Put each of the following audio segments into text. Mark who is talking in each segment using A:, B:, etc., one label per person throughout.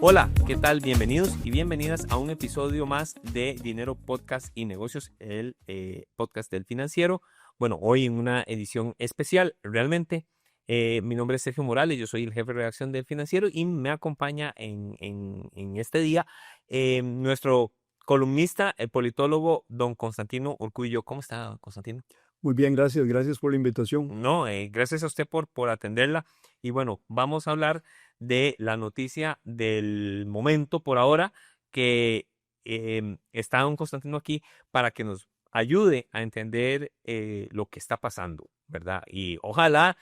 A: Hola, ¿qué tal? Bienvenidos y bienvenidas a un episodio más de Dinero, Podcast y Negocios, el podcast del financiero. Bueno, hoy en una edición especial, realmente. Mi nombre es Sergio Morales, yo soy el jefe de redacción del financiero y me acompaña en este día nuestro columnista, el politólogo don Constantino Urcullo. ¿Cómo está, Constantino?
B: Muy bien, gracias. Gracias por la invitación.
A: No, gracias a usted por atenderla. Y bueno, vamos a hablar de la noticia del momento por ahora, que está don Constantino aquí para que nos ayude a entender lo que está pasando, ¿verdad? Y ojalá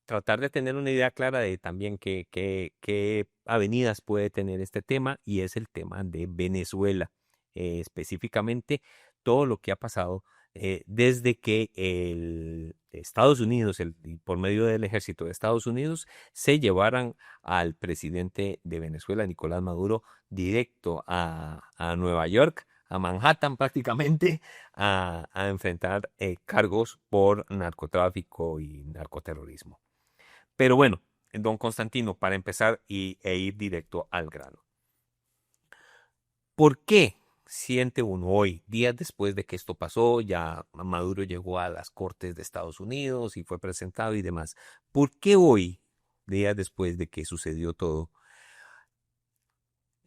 A: tratar de tener una idea clara de también qué avenidas puede tener este tema, y es el tema de Venezuela, específicamente todo lo que ha pasado desde que el Estados Unidos, por medio del ejército de Estados Unidos, se llevaran al presidente de Venezuela, Nicolás Maduro, directo a Nueva York, a Manhattan prácticamente, a enfrentar cargos por narcotráfico y narcoterrorismo. Pero bueno, don Constantino, para empezar e ir directo al grano. ¿Por qué siente uno hoy, días después de que esto pasó, ya Maduro llegó a las Cortes de Estados Unidos y fue presentado y demás? ¿Por qué hoy, días después de que sucedió todo,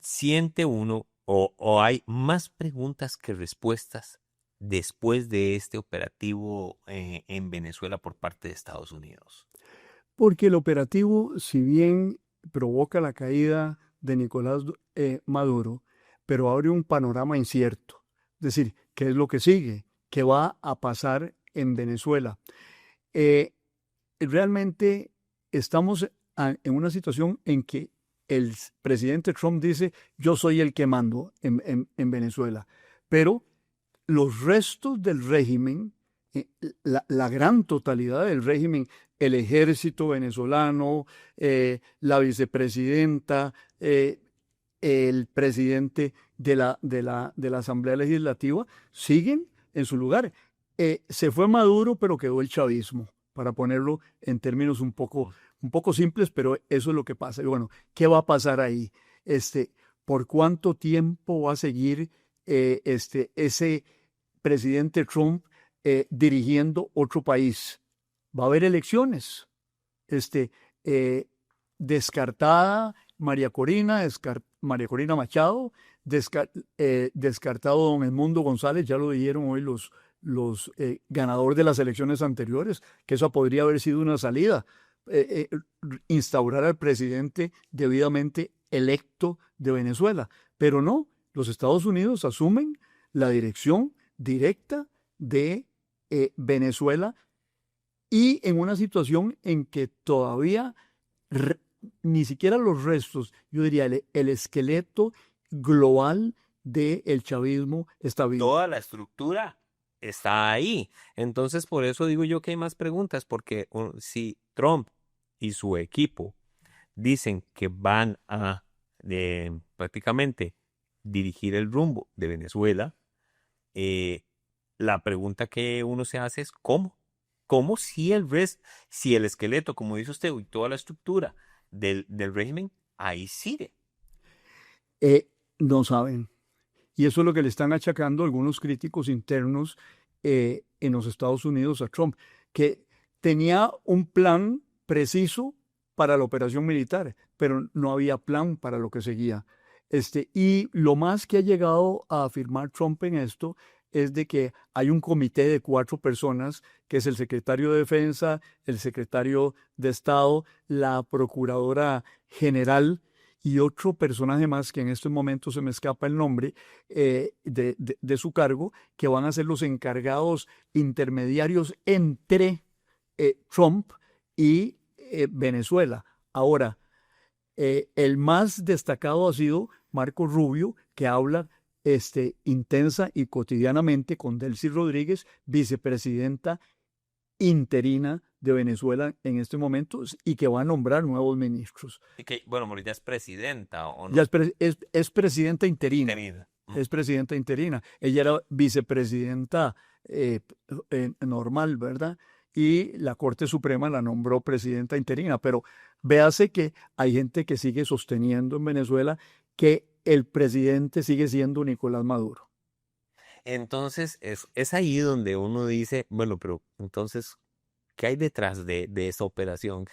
A: siente uno o hay más preguntas que respuestas después de este operativo en Venezuela por parte de Estados Unidos?
B: Porque el operativo, si bien provoca la caída de Nicolás Maduro, pero abre un panorama incierto. Es decir, ¿qué es lo que sigue? ¿Qué va a pasar en Venezuela? Realmente estamos en una situación en que el presidente Trump dice, yo soy el que mando en Venezuela, pero los restos del régimen, la gran totalidad del régimen, el ejército venezolano, la vicepresidenta, el presidente de la Asamblea Legislativa, siguen en su lugar. Se fue Maduro, pero quedó el chavismo, para ponerlo en términos un poco simples, pero eso es lo que pasa. Y bueno, ¿qué va a pasar ahí? ¿Por cuánto tiempo va a seguir ese presidente Trump dirigiendo otro país? Va a haber elecciones. Eh, Descartada María Corina Machado, descartado don Edmundo González, ya lo dijeron hoy los ganadores de las elecciones anteriores, que esa podría haber sido una salida, instaurar al presidente debidamente electo de Venezuela. Pero no, los Estados Unidos asumen la dirección directa de Venezuela, y en una situación en que todavía ni siquiera los restos, yo diría el esqueleto global del chavismo está vivo.
A: Toda la estructura está ahí. Entonces, por eso digo yo que hay más preguntas, porque si Trump y su equipo dicen que van a prácticamente dirigir el rumbo de Venezuela, la pregunta que uno se hace es ¿cómo? ¿Cómo si si el esqueleto, como dice usted, y toda la estructura del régimen ahí sigue?
B: No saben. Y eso es lo que le están achacando algunos críticos internos en los Estados Unidos a Trump, que tenía un plan preciso para la operación militar, pero no había plan para lo que seguía. Y lo más que ha llegado a afirmar Trump en esto es de que hay un comité de 4 personas, que es el secretario de Defensa, el secretario de Estado, la procuradora general y otro personaje más que en este momento se me escapa el nombre de su cargo, que van a ser los encargados intermediarios entre Trump y Venezuela. Ahora, el más destacado ha sido Marco Rubio, que habla intensa y cotidianamente con Delcy Rodríguez, vicepresidenta interina de Venezuela en este momento, y que va a nombrar nuevos ministros.
A: Bueno, Morita es presidenta o no.
B: Ya es presidenta interina. Es
A: Mm.
B: presidenta interina. Ella era vicepresidenta normal, ¿verdad? y la Corte Suprema la nombró presidenta interina. Pero véase que hay gente que sigue sosteniendo en Venezuela que el presidente sigue siendo Nicolás Maduro.
A: Entonces, es ahí donde uno dice, bueno, pero entonces, ¿qué hay detrás de esa operación?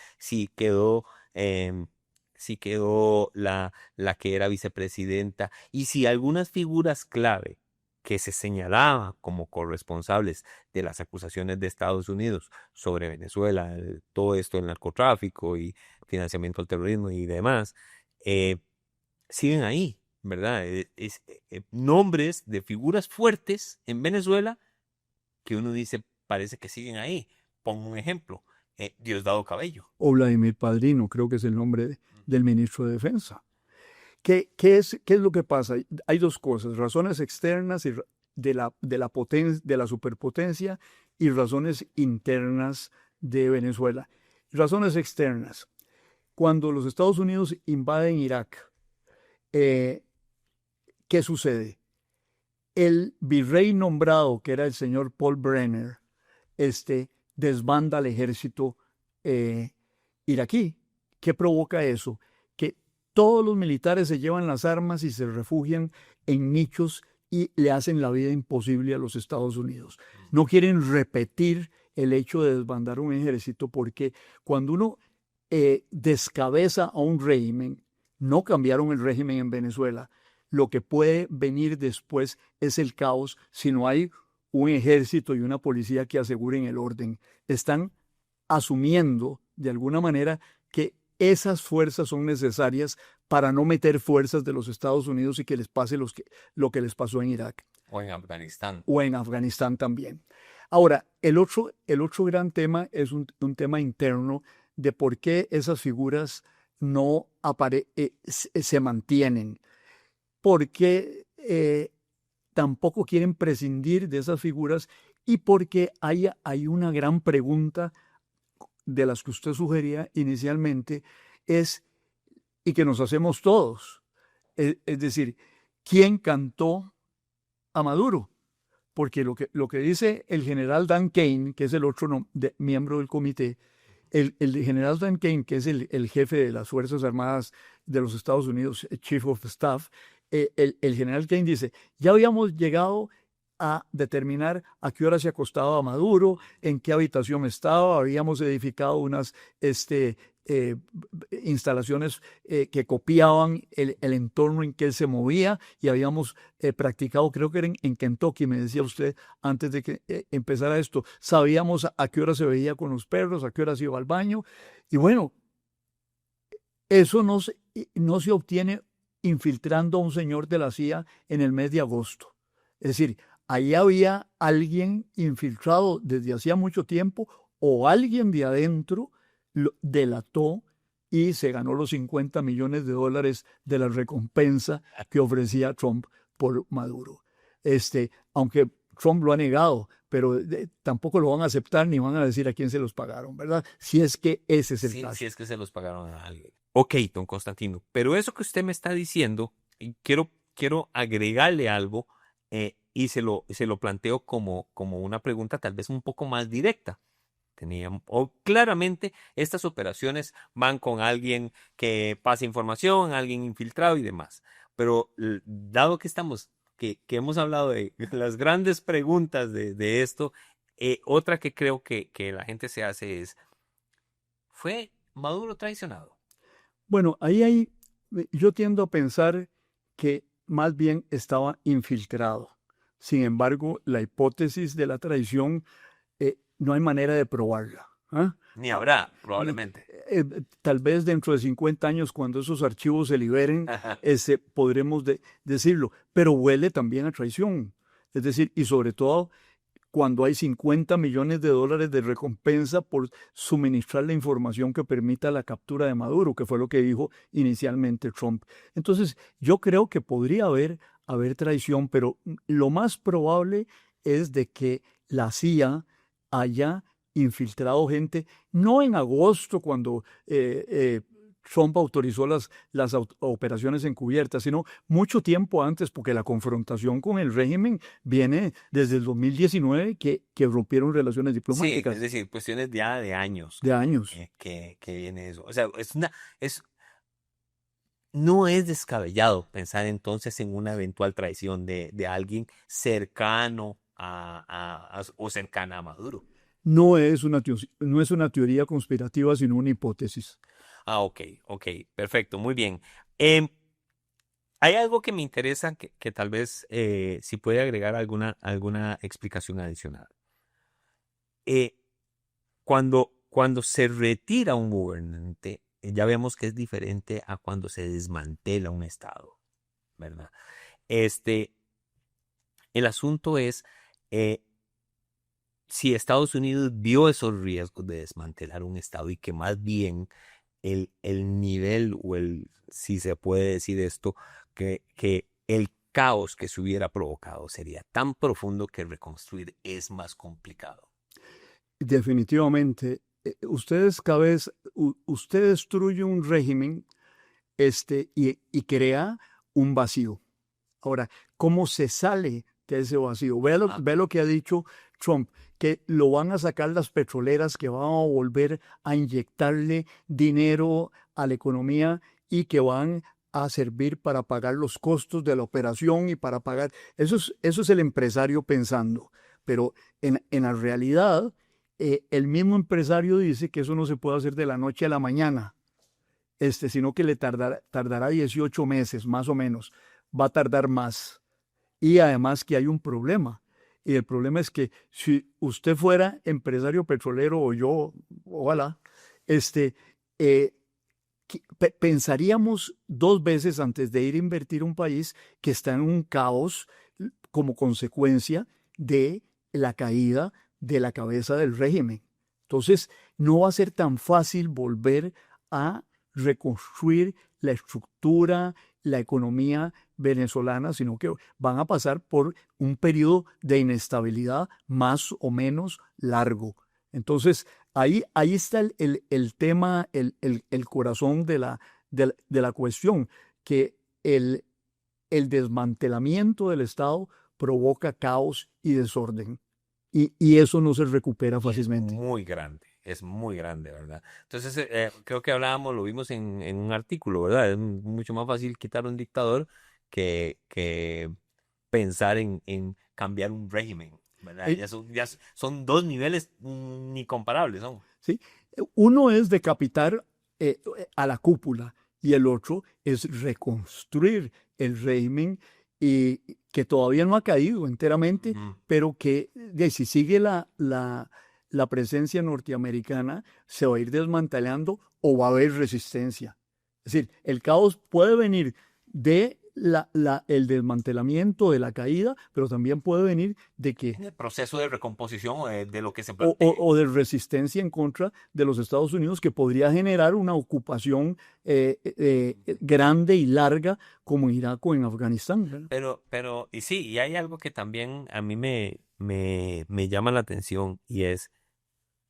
A: Em, si quedó la que era vicepresidenta y si algunas figuras clave que se señalaban como corresponsables de las acusaciones de Estados Unidos sobre Venezuela, todo esto del narcotráfico y financiamiento al terrorismo y demás, eh, siguen ahí, ¿verdad? Nombres de figuras fuertes en Venezuela que uno dice, parece que siguen ahí. Pongo un ejemplo, Diosdado Cabello.
B: O Vladimir Padrino, creo que es el nombre del ministro de Defensa. ¿Qué es lo que pasa? Hay dos cosas, razones externas de la superpotencia y razones internas de Venezuela. Razones externas. Cuando los Estados Unidos invaden Irak, ¿qué sucede? El virrey nombrado, que era el señor Paul Brenner, desbanda al ejército iraquí. ¿Qué provoca eso? Que todos los militares se llevan las armas y se refugian en nichos y le hacen la vida imposible a los Estados Unidos. No quieren repetir el hecho de desbandar un ejército porque cuando uno descabeza a un régimen, no cambiaron el régimen en Venezuela, lo que puede venir después es el caos si no hay un ejército y una policía que aseguren el orden. Están asumiendo de alguna manera que esas fuerzas son necesarias para no meter fuerzas de los Estados Unidos y que les pase lo que les pasó en Irak.
A: O en Afganistán.
B: O en Afganistán también. Ahora, el otro gran tema es un tema interno de por qué esas figuras no se mantienen. Porque tampoco quieren prescindir de esas figuras y porque hay una gran pregunta de las que usted sugería inicialmente, y que nos hacemos todos, es decir, ¿quién cantó a Maduro? Porque lo que dice el general Dan Kane, que es el otro miembro del comité, el general Dan Kane, que es el jefe de las Fuerzas Armadas de los Estados Unidos, Chief of Staff, el general Kane dice, ya habíamos llegado a determinar a qué hora se acostaba Maduro, en qué habitación estaba, habíamos edificado unas instalaciones que copiaban el entorno en que él se movía y habíamos practicado, creo que era en Kentucky, me decía usted antes de que empezara esto, sabíamos a qué hora se veía con los perros, a qué hora se iba al baño, y bueno, eso no se obtiene infiltrando a un señor de la CIA en el mes de agosto. Es decir, ahí había alguien infiltrado desde hacía mucho tiempo o alguien de adentro lo delató y se ganó los $50 millones de la recompensa que ofrecía Trump por Maduro. Aunque Trump lo ha negado, pero tampoco lo van a aceptar ni van a decir a quién se los pagaron, ¿verdad? Si es que ese es el caso.
A: Si es que se los pagaron a alguien. Ok, don Constantino, pero eso que usted me está diciendo, quiero agregarle algo y se lo planteo como una pregunta tal vez un poco más directa. Claramente estas operaciones van con alguien que pasa información, alguien infiltrado y demás. Pero dado que hemos hablado de las grandes preguntas de esto, otra que creo que la gente se hace es, ¿fue Maduro traicionado?
B: Bueno, yo tiendo a pensar que más bien estaba infiltrado. Sin embargo, la hipótesis de la traición no hay manera de probarla.
A: Ni habrá, probablemente.
B: Tal vez dentro de 50 años, cuando esos archivos se liberen, podremos decirlo. Pero huele también a traición. Es decir, y sobre todo cuando hay $50 millones de recompensa por suministrar la información que permita la captura de Maduro, que fue lo que dijo inicialmente Trump. Entonces, yo creo que podría haber traición, pero lo más probable es de que la CIA haya infiltrado gente, no en agosto cuando Trump autorizó las operaciones encubiertas, sino mucho tiempo antes, porque la confrontación con el régimen viene desde el 2019 que rompieron relaciones
A: Sí, es
B: diplomáticas
A: decir, cuestiones ya de años
B: de años.
A: que viene eso. O sea, no es descabellado pensar entonces en una eventual traición de alguien cercano o cercana a Maduro.
B: No es una teoría conspirativa, sino una hipótesis.
A: Ah, ok, ok, perfecto, muy bien. Em, Hay algo que me interesa que tal vez si puede agregar alguna explicación adicional. Eh, cuando se retira un gobernante, ya vemos que es diferente a cuando se desmantela un Estado, ¿verdad? Este, el asunto es eh, si Estados Unidos vio esos riesgos de desmantelar un Estado y que más bien el nivel si se puede decir esto, que el caos que se hubiera provocado sería tan profundo que reconstruir es más complicado.
B: Definitivamente, usted destruye un régimen y crea un vacío. Ahora, ¿cómo se sale de ese vacío?
A: Ah,
B: Ve lo que ha dicho Trump, que lo van a sacar las petroleras, que van a volver a inyectarle dinero a la economía y que van a servir para pagar los costos de la operación y para pagar. Eso es el empresario pensando. Pero en la realidad, el mismo empresario dice que eso no se puede hacer de la noche a la mañana, sino que le tardará 18 meses, más o menos. Va a tardar más. Y además que hay un problema. Y el problema es que si usted fuera empresario petrolero o yo, ojalá, eh, pensaríamos dos veces antes de ir a invertir un país que está en un caos como consecuencia de la caída de la cabeza del régimen. Entonces, no va a ser tan fácil volver a reconstruir la estructura, la economía venezolana, sino que van a pasar por un periodo de inestabilidad más o menos largo. Entonces, ahí está el tema, el corazón de la cuestión, que el desmantelamiento del Estado provoca caos y desorden. Y eso no se recupera
A: y
B: fácilmente.
A: es muy grande, ¿verdad? Entonces, creo que hablábamos, lo vimos en un artículo, ¿verdad? Es mucho más fácil quitar un dictador que pensar en cambiar un régimen, ¿verdad?
B: Eh,
A: Ya son dos niveles ni comparables, son.
B: ¿Sí? Uno es decapitar a la cúpula y el otro es reconstruir el régimen y que todavía no ha caído enteramente,
A: Ujú.
B: pero que si sigue la presencia norteamericana, se va a ir desmantelando o va a haber resistencia. Es decir, el caos puede venir de el desmantelamiento, de la caída, pero también puede venir de que
A: En el proceso de recomposición de lo que se plantee.
B: o de resistencia en contra de los Estados Unidos que podría generar una ocupación grande y larga como en Irak o en Afganistán, ¿verdad?
A: Y sí, y hay algo que también a mí me llama la atención y es,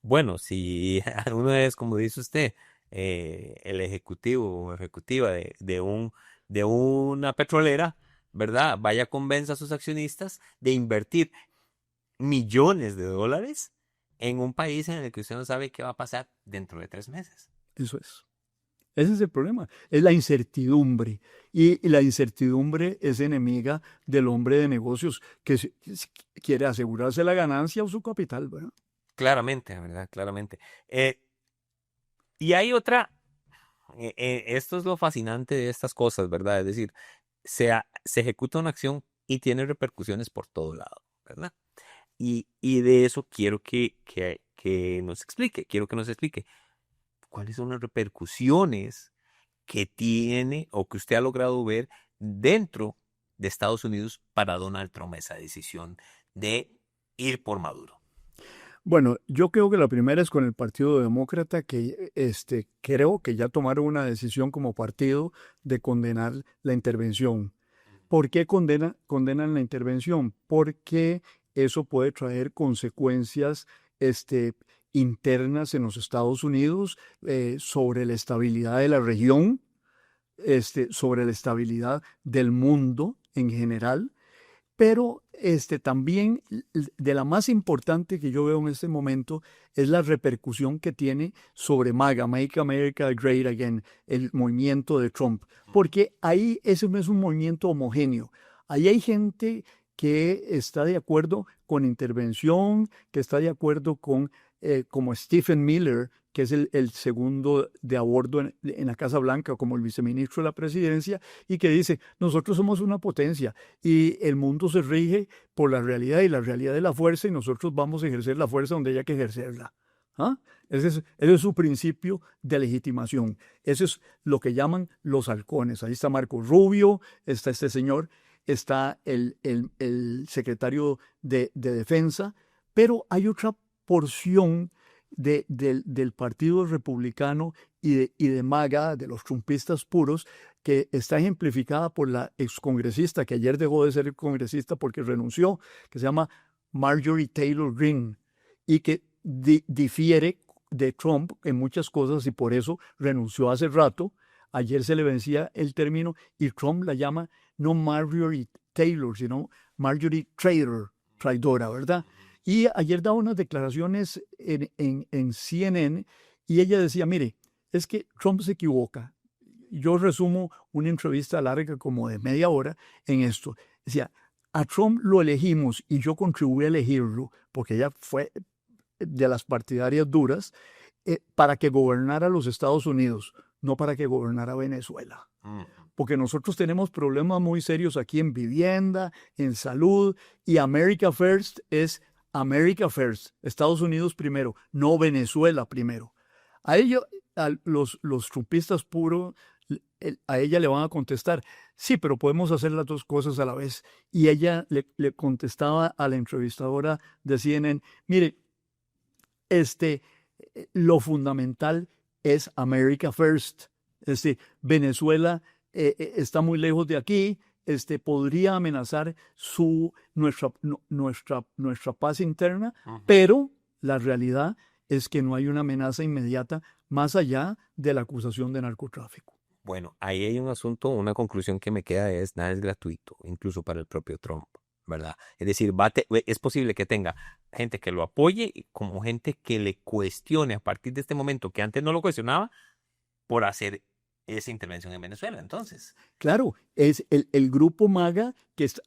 A: bueno, si uno es, como dice usted, el ejecutivo o ejecutiva de una petrolera, ¿verdad? Vaya, convenza a sus accionistas de invertir millones de dólares en un país en el que usted no sabe qué va a pasar dentro de 3 meses.
B: Eso es. Ese es el problema, es la incertidumbre. Y la incertidumbre es enemiga del hombre de negocios que quiere asegurarse la ganancia o su capital, ¿verdad?
A: Claramente, ¿verdad? Claramente. Y hay otra, esto es lo fascinante de estas cosas, ¿verdad? Es decir, se ejecuta una acción y tiene repercusiones por todo lado, ¿verdad? Y de eso quiero que nos explique, quiero que nos explique cuáles son las repercusiones que tiene o que usted ha logrado ver dentro de Estados Unidos para Donald Trump esa decisión de ir por Maduro.
B: Bueno, yo creo que la primera es con el Partido Demócrata, que creo que ya tomaron una decisión como partido de condenar la intervención. ¿Por qué condenan la intervención? Porque eso puede traer consecuencias este, internas en los Estados Unidos, sobre la estabilidad de la región, sobre la estabilidad del mundo en general, pero también de la más importante que yo veo en este momento es la repercusión que tiene sobre MAGA, Make America Great Again, el movimiento de Trump, porque ahí ese no es un movimiento homogéneo. Ahí hay gente que está de acuerdo con intervención, que está de acuerdo con, como Stephen Miller, que es el segundo de a bordo en la Casa Blanca como el viceministro de la presidencia, y que dice, nosotros somos una potencia y el mundo se rige por la realidad y la realidad es la fuerza y nosotros vamos a ejercer la fuerza donde haya que ejercerla. ¿Ah? Ese es su principio de legitimación. Eso es lo que llaman los halcones. Ahí está Marco Rubio, está este señor, está el secretario de Defensa, pero hay otra porción del Partido Republicano y de MAGA, de los trumpistas puros, que está ejemplificada por la excongresista, que ayer dejó de ser congresista porque renunció, que se llama Marjorie Taylor Greene, y que difiere de Trump en muchas cosas y por eso renunció hace rato. Ayer se le vencía el término y Trump la llama no Marjorie Taylor, sino Marjorie traidora, ¿verdad? Y ayer daba unas declaraciones en CNN y ella decía, mire, es que Trump se equivoca. Yo resumo una entrevista larga como de media hora en esto. Decía, a Trump lo elegimos y yo contribuí a elegirlo porque ella fue de las partidarias duras para que gobernara los Estados Unidos, no para que gobernara Venezuela. Porque nosotros tenemos problemas muy serios aquí en vivienda, en salud, y America First es America First, Estados Unidos primero, no Venezuela primero. A los trumpistas puros, a ella le van a contestar, sí, pero podemos hacer las dos cosas a la vez. Y ella le contestaba a la entrevistadora de CNN, mire, lo fundamental es America First. Venezuela está muy lejos de aquí, podría amenazar nuestra paz interna, pero la realidad es que no hay una amenaza inmediata más allá de la acusación de narcotráfico.
A: Bueno, ahí hay un asunto, una conclusión que me queda es, nada es gratuito, incluso para el propio Trump, ¿verdad? Es decir, es posible que tenga gente que lo apoye como gente que le cuestione a partir de este momento, que antes no lo cuestionaba, por hacer esa intervención en Venezuela, entonces.
B: Claro, es el grupo MAGA,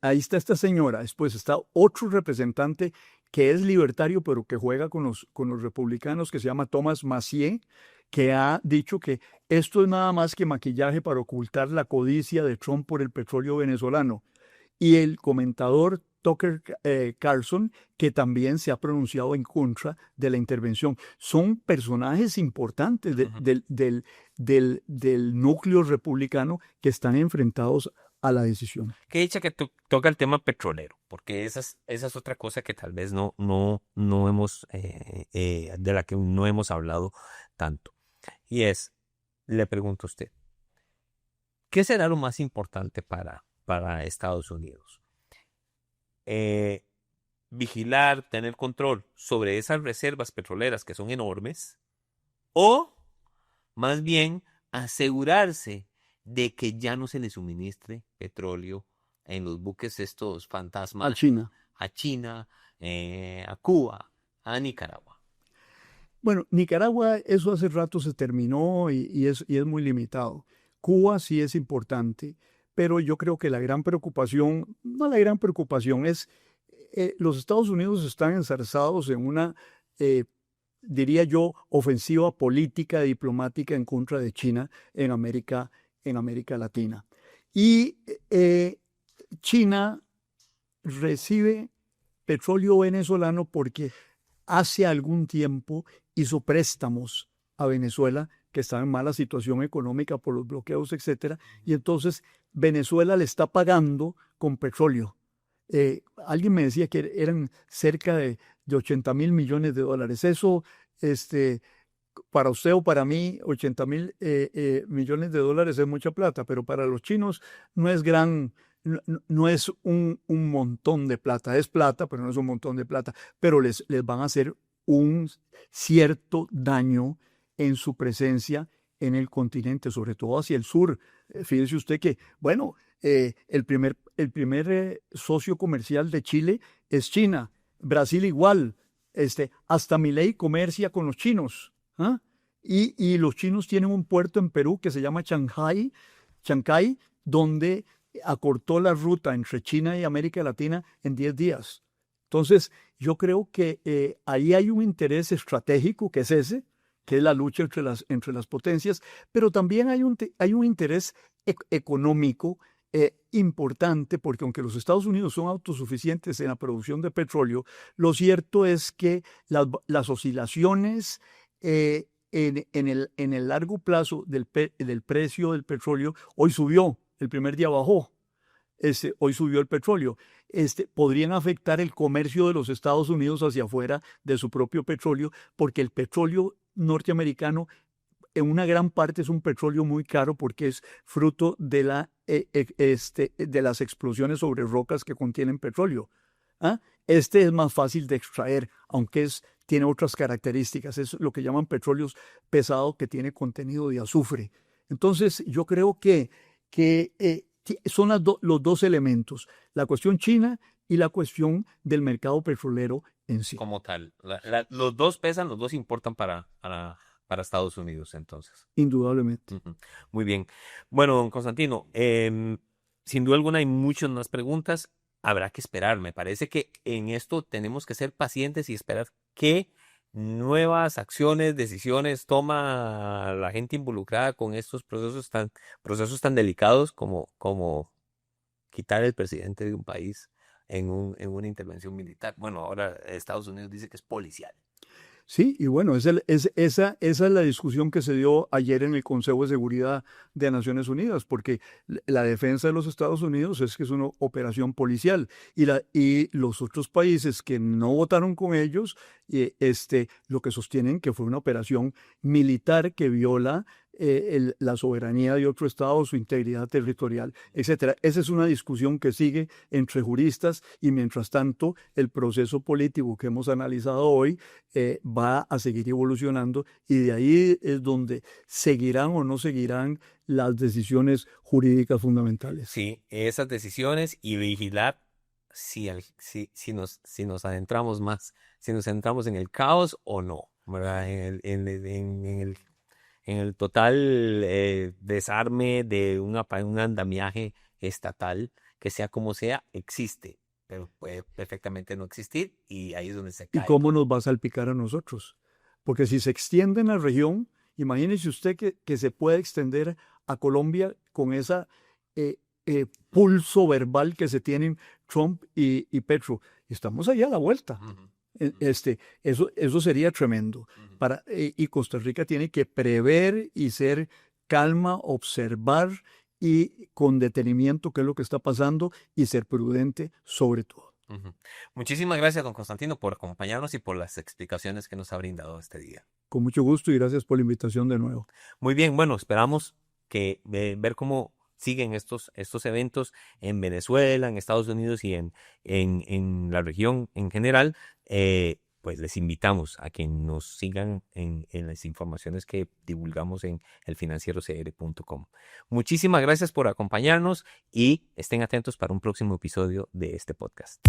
B: ahí está esta señora, después está otro representante que es libertario, pero que juega con los republicanos, que se llama Thomas Macié, que ha dicho que esto es nada más que maquillaje para ocultar la codicia de Trump por el petróleo venezolano. Y el comentador Tucker Carlson, que también se ha pronunciado en contra de la intervención. Son personajes importantes del núcleo republicano que están enfrentados a la decisión.
A: Qué dicha que toca el tema petrolero, porque esa es otra cosa que tal vez no hemos, de la que no hemos hablado tanto. Y le pregunto a usted, ¿qué será lo más importante para Estados Unidos? Vigilar, tener control sobre esas reservas petroleras que son enormes, o más bien asegurarse de que ya no se le suministre petróleo en los buques estos fantasmas a China, a Cuba, a Nicaragua.
B: Bueno, Nicaragua, eso hace rato se terminó y es muy limitado. Cuba sí es importante, pero yo creo que la gran preocupación es los Estados Unidos están enzarzados en una, diría yo, ofensiva política diplomática en contra de China en América Latina. Y China recibe petróleo venezolano porque hace algún tiempo hizo préstamos a Venezuela, que estaba en mala situación económica por los bloqueos, etc. Y entonces Venezuela le está pagando con petróleo. Alguien me decía que eran cerca de 80,000 millones de dólares. Eso, para usted o para mí, 80,000 millones de dólares es mucha plata, pero para los chinos no es no es un montón de plata. Es plata, pero no es un montón de plata. Pero les van a hacer un cierto daño en su presencia en el continente, sobre todo hacia el sur. Fíjese usted que, bueno, el primer socio comercial de Chile es China, Brasil igual, hasta Milei comercia con los chinos, ¿ah? Y los chinos tienen un puerto en Perú que se llama Chancay, donde acortó la ruta entre China y América Latina en 10 días. Entonces, yo creo que ahí hay un interés estratégico, que es ese, que es la lucha entre las potencias, pero también hay un interés económico importante, porque aunque los Estados Unidos son autosuficientes en la producción de petróleo, lo cierto es que las oscilaciones en el largo plazo del precio del petróleo, hoy subió, el primer día bajó, hoy subió el petróleo, podrían afectar el comercio de los Estados Unidos hacia afuera de su propio petróleo, porque el petróleo norteamericano en una gran parte es un petróleo muy caro porque es fruto de las explosiones sobre rocas que contienen petróleo. ¿Ah? Es más fácil de extraer, aunque tiene otras características. Es lo que llaman petróleos pesados, que tiene contenido de azufre. Entonces, yo creo que son los dos elementos, la cuestión china y la cuestión del mercado petrolero en sí.
A: Como tal, los dos pesan, los dos importan para Estados Unidos, entonces.
B: Indudablemente.
A: Muy bien. Bueno, don Constantino, sin duda alguna hay muchas más preguntas. Habrá que esperar. Me parece que en esto tenemos que ser pacientes y esperar qué nuevas acciones, decisiones toma la gente involucrada con estos procesos tan delicados como quitar el presidente de un país en una intervención militar. Bueno, ahora Estados Unidos dice que es policial.
B: Sí, y bueno, esa es la discusión que se dio ayer en el Consejo de Seguridad de Naciones Unidas, porque la defensa de los Estados Unidos es que es una operación policial, y los otros países que no votaron con ellos, lo que sostienen que fue una operación militar que viola la soberanía de otro Estado, su integridad territorial, etcétera. Esa es una discusión que sigue entre juristas, y mientras tanto el proceso político que hemos analizado hoy va a seguir evolucionando, y de ahí es donde seguirán o no seguirán las decisiones jurídicas fundamentales.
A: Sí, esas decisiones, y vigilar si nos adentramos más, si nos entramos en el caos o no, ¿verdad? En el total desarme de un andamiaje estatal, que sea como sea, existe, pero puede perfectamente no existir, y ahí es donde se cae.
B: ¿Y cómo nos va a salpicar a nosotros? Porque si se extiende en la región, imagínese usted que se puede extender a Colombia con esa pulso verbal que se tienen Trump y Petro. Estamos allá a la vuelta. Eso sería tremendo. Y Costa Rica tiene que prever y ser calma, observar y con detenimiento qué es lo que está pasando, y ser prudente sobre todo.
A: Muchísimas gracias, don Constantino, por acompañarnos y por las explicaciones que nos ha brindado este día.
B: Con mucho gusto, y gracias por la invitación de nuevo.
A: Muy bien, bueno, esperamos ver cómo siguen estos eventos en Venezuela, en Estados Unidos y en la región en general. Pues les invitamos a que nos sigan en las informaciones que divulgamos en elfinancierocr.com. Muchísimas gracias por acompañarnos, y estén atentos para un próximo episodio de este podcast.